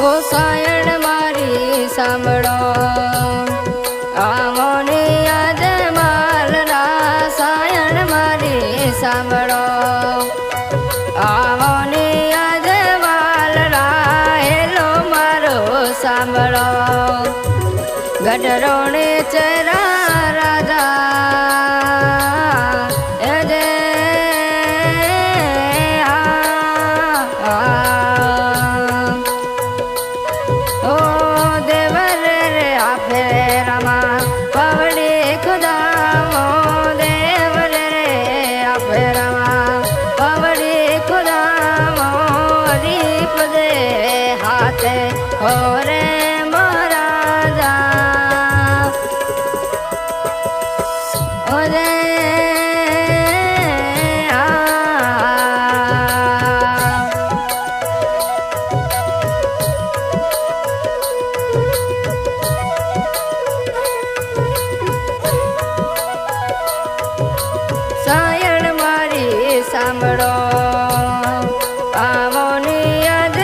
ઓ સાયણ મારી સાંભળો આવો ને યાદ માલરા સાયણ મારી સાંભળો આવો ને યાદ માલરા હેલો મારો સાંભળો ગઢરો ને ચરા રાજા ઓરે મહારાજા ઓરે સાયણ મારી સાંભળો આવો ની યાદ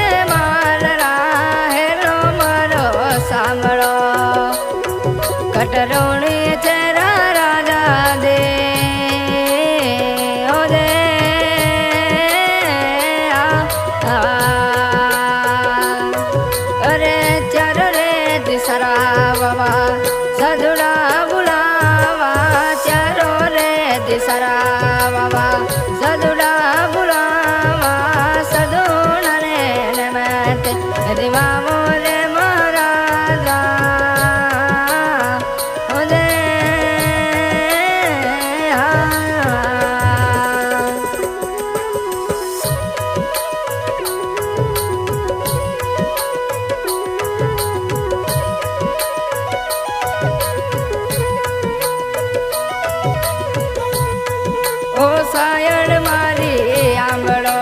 સાંભળો કટરોણી ચરા રાજા દે ઓ દે અરે ચાર રે દિસરા બાબા સદુડા બુલાવા ચારો રે દિસરા બાબા સદુડા બુલાવા સદુણા રે નમતે દિવામો રે ઓ સાયણ મારી આંબળો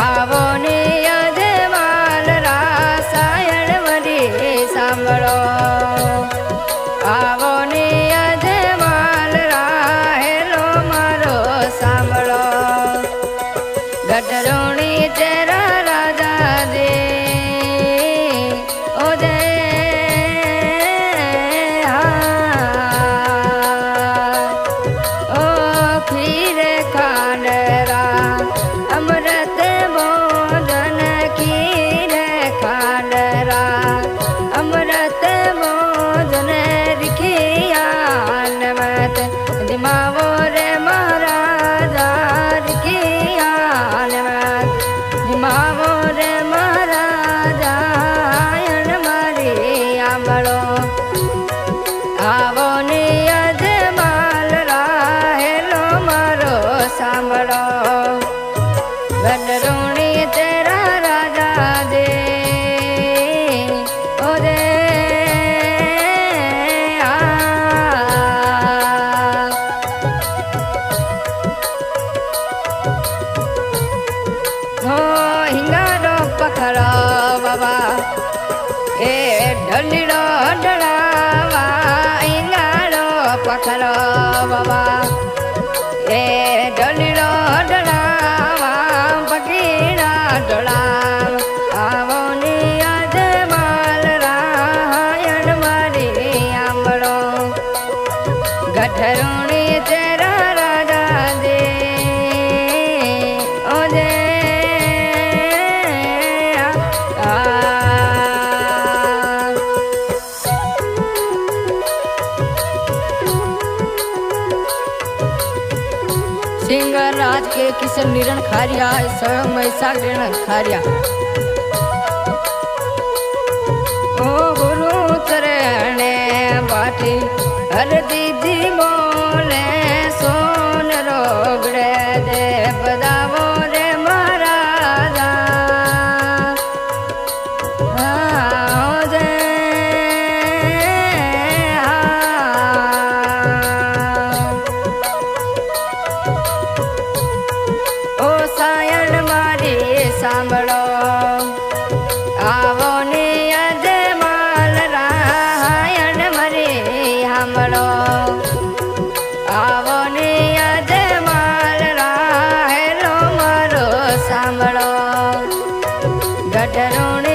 આવો ને યાદ માલરા સાયણ મારી સાંભળો આવો ને યાદ માલરા હેલો મારો સાંભળો ગઢરોણી તેરા રાજા દે ઓ દે ખીરે ખાંડરા અમૃત મોદન ખીરે ખાંડરા અમૃત મોદન રીખિયા નમત દિમાવો રે મહારાજા રીખિયા નમત દિમાવો રે મહારાજા આયણ મારી આંબળો આવો ને યાદ સાંભળો ગઢરોણી તેરા રાજા દે ઓ દે હો હિંગારો પખરો બાબા એ ઢલીડો ઢળાવા હિંગારો પખરો બાબા એ ઢલીડો ઢળાવા પકીડા ઢળાવા આવો ને યાદ માલરા હાયણ મારી આંબળો ગઢરોણી તેરા રાજા દે ઓ દે सिंगर राज के किशन निरण खारिया स्वयं मैसा निरण खारिया ओ गुरु चरणे बाटी हर दीदी बोले सोन रोगड़े दे बदावो रे महाराजा સાંભળો આવો ને યાદ માલરા હાયણ મારી સાંભળો આવો ને યાદ માલરા હેલો મારો સાંભળો ગઢરોણે